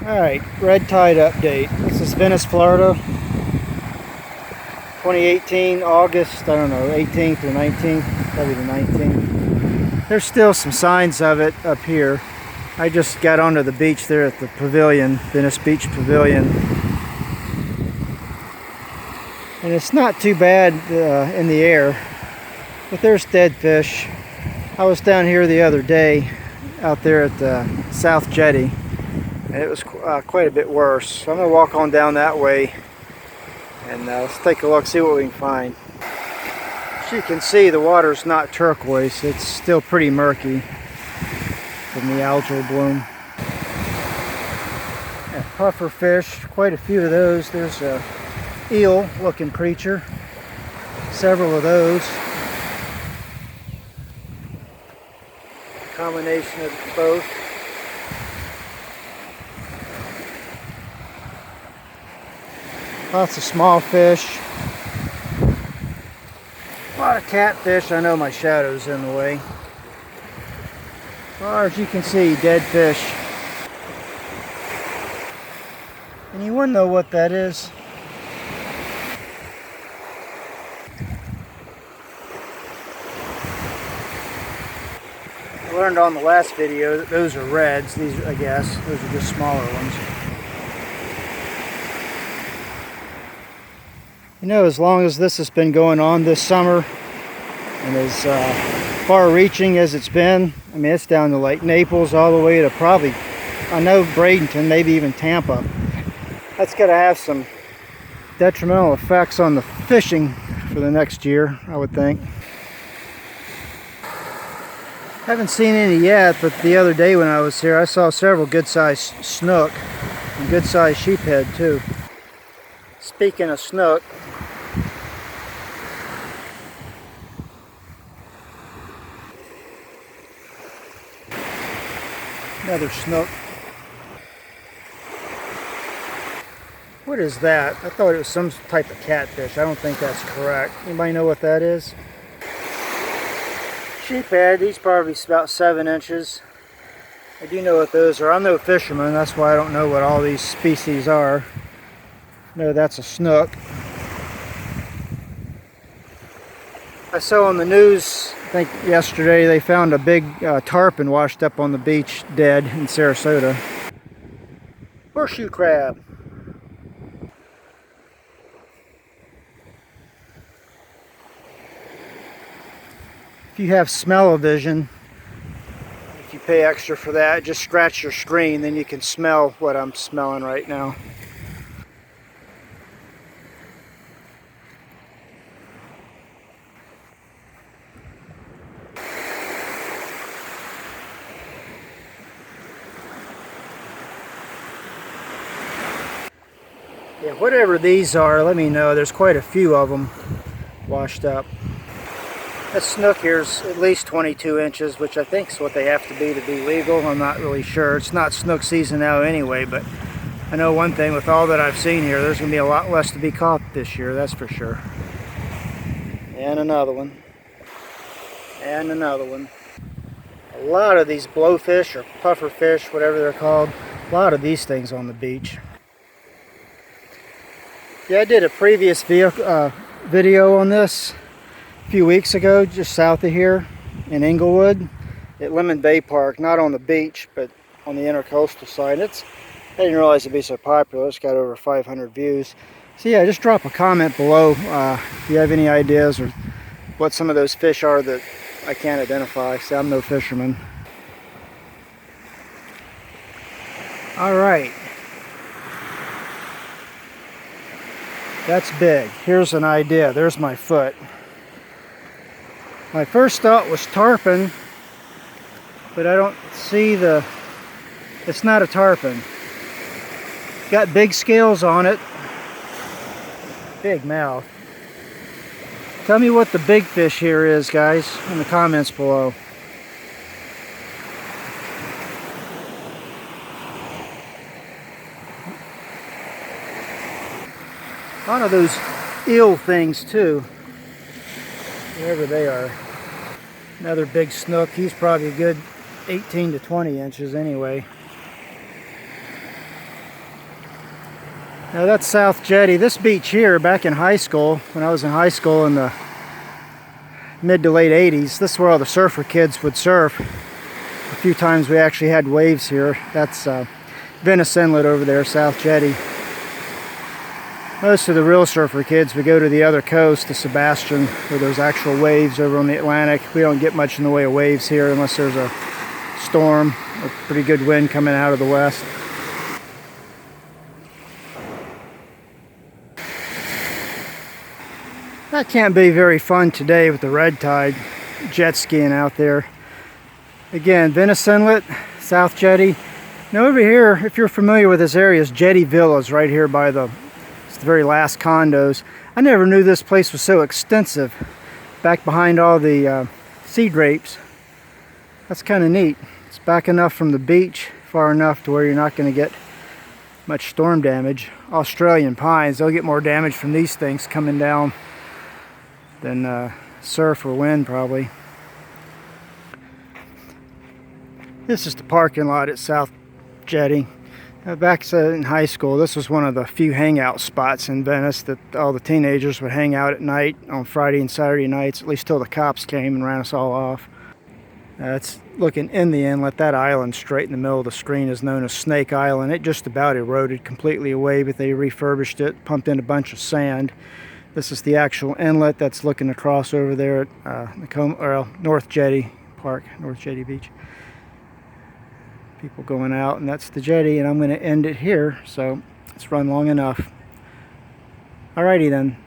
Alright, red tide update. This is Venice, Florida. 2018, August, I don't know, 18th or 19th, probably the 19th. There's still some signs of it up here. I just got onto the beach there at the pavilion, Venice Beach Pavilion. And it's not too bad in the air, but there's dead fish. I was down here the other day, out there at the South Jetty, and it was quite a bit worse. So I'm going to walk on down that way and let's take a look, see what we can find. As you can see, the water's not turquoise. It's still pretty murky from the algal bloom. Yeah, puffer fish, quite a few of those. There's a eel looking creature, several of those. Combination of both. Lots of small fish. A lot of catfish. I know my shadow's in the way. As far as you can see, dead fish. Anyone know what that is? I learned on the last video that those are reds. These, I guess, those are just smaller ones. You know, as long as this has been going on this summer, and as far-reaching as it's been, I mean, it's down to like Naples all the way to probably, I know, Bradenton, maybe even Tampa. That's got to have some detrimental effects on the fishing for the next year, I would think. Haven't seen any yet, but the other day when I was here, I saw several good-sized snook and good-sized sheephead too. Speaking of snook, another snook. What is that? I thought it was some type of catfish. I don't think that's correct. Anybody know what that is? Sheephead, these probably about 7 inches. I do know what those are. I'm no fisherman, that's why I don't know what all these species are. No, that's a snook. I saw on the news, I think yesterday, they found a big tarpon washed up on the beach dead in Sarasota. Horseshoe crab. If you have smell-o-vision, if you pay extra for that, just scratch your screen, then you can smell what I'm smelling right now. Yeah, whatever these are, let me know. There's quite a few of them washed up. That snook here's at least 22 inches, which I think is what they have to be legal. I'm not really sure. It's not snook season now anyway, but I know one thing, with all that I've seen here, there's going to be a lot less to be caught this year, that's for sure. And another one. And another one. A lot of these blowfish or puffer fish, whatever they're called, a lot of these things on the beach. Yeah, I did a previous video on this a few weeks ago, just south of here in Inglewood at Lemon Bay Park, not on the beach, but on the intercoastal side. I didn't realize it'd be so popular. It's got over 500 views. So yeah, just drop a comment below if you have any ideas or what some of those fish are that I can't identify. So I'm no fisherman. All right. That's big. Here's an idea. There's my foot. My first thought was tarpon, but I don't see it's not a tarpon. Got big scales on it. Big mouth. Tell me what the big fish here is, guys, in the comments below. A lot of those eel things too, wherever they are. Another big snook. He's probably a good 18 to 20 inches anyway. Now that's South Jetty. This beach here, back in high school, when I was in high school in the mid to late 80s, this is where all the surfer kids would surf. A few times we actually had waves here. That's Venice Inlet over there, South Jetty. Most of the real surfer kids would go to the other coast, to Sebastian, where there's actual waves over on the Atlantic. We don't get much in the way of waves here unless there's a storm, a pretty good wind coming out of the west. That can't be very fun today with the red tide, jet skiing out there. Again, Venice Inlet, South Jetty. Now over here, if you're familiar with this area, is Jetty Villas right here by the very last condos. I never knew this place was so extensive, back behind all the sea drapes. That's kind of neat. It's back enough from the beach, far enough to where you're not going to get much storm damage. Australian pines, they'll get more damage from these things coming down than surf or wind probably. This is the parking lot at South Jetty. Back in high school, this was one of the few hangout spots in Venice that all the teenagers would hang out at night on Friday and Saturday nights, at least till the cops came and ran us all off. It's looking in the inlet. That island straight in the middle of the screen is known as Snake Island. It just about eroded completely away, but they refurbished it, pumped in a bunch of sand. This is the actual inlet that's looking across over there at North Jetty Park, North Jetty Beach. People going out, and that's the jetty, and I'm going to end it here, so it's run long enough. Alrighty then.